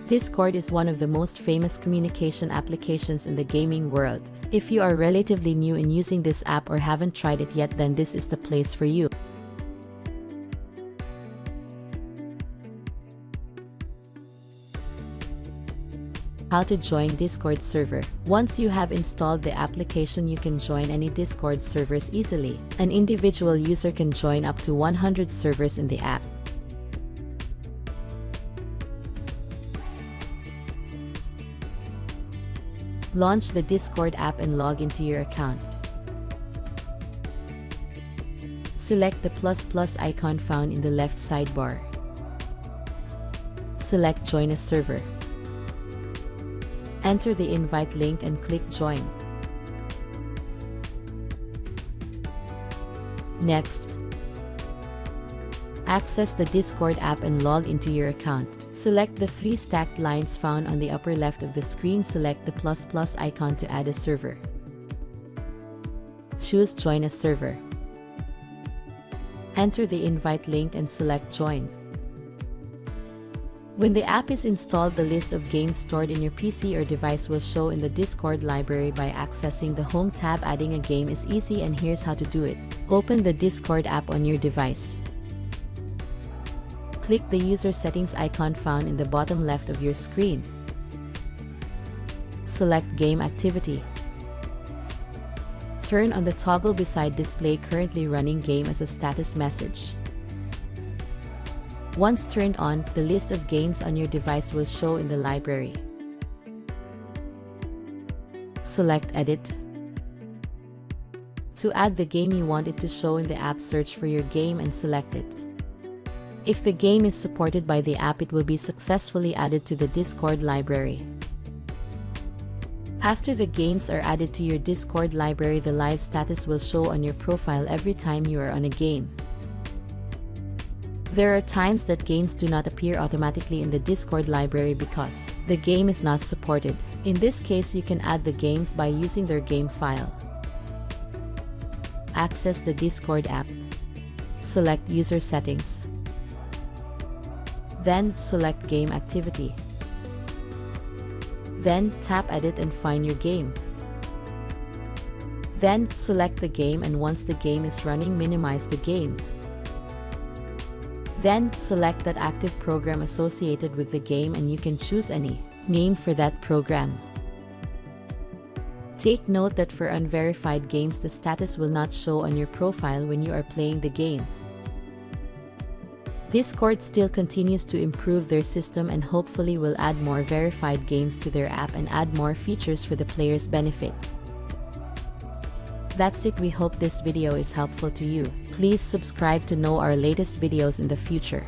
Discord is one of the most famous communication applications in the gaming world. If you are relatively new in using this app or haven't tried it yet, then this is the place for you. How to join Discord server. Once you have installed the application, you can join any Discord servers easily. An individual user can join up to 100 servers in the app. Launch the Discord app and log into your account. Select the ++ icon found in the left sidebar. Select Join a Server. Enter the invite link and click Join. Next, access the Discord app and log into your account. Select the 3 stacked lines found on the upper left of the screen. Select the ++ icon to add a server. Choose Join a Server. Enter the invite link and select Join. When the app is installed, the list of games stored in your PC or device will show in the Discord library by accessing the Home tab. Adding a game is easy, and here's how to do it. Open the Discord app on your device. Click the user settings icon found in the bottom left of your screen. Select Game Activity. Turn on the toggle beside Display Currently Running Game as a status message. Once turned on, the list of games on your device will show in the library. Select Edit. To add the game you want it to show in the app, search for your game and select it. If the game is supported by the app, it will be successfully added to the Discord library. After the games are added to your Discord library, the live status will show on your profile every time you are on a game. There are times that games do not appear automatically in the Discord library because the game is not supported. In this case, you can add the games by using their game file. Access the Discord app. Select User Settings. Then select Game Activity. Then tap Edit and find your game. Then select the game, and once the game is running, minimize the game. Then select that active program associated with the game, and you can choose any name for that program. Take note that for unverified games, the status will not show on your profile when you are playing the game. Discord still continues to improve their system and hopefully will add more verified games to their app and add more features for the players' benefit. That's it. We hope this video is helpful to you. Please subscribe to know our latest videos in the future.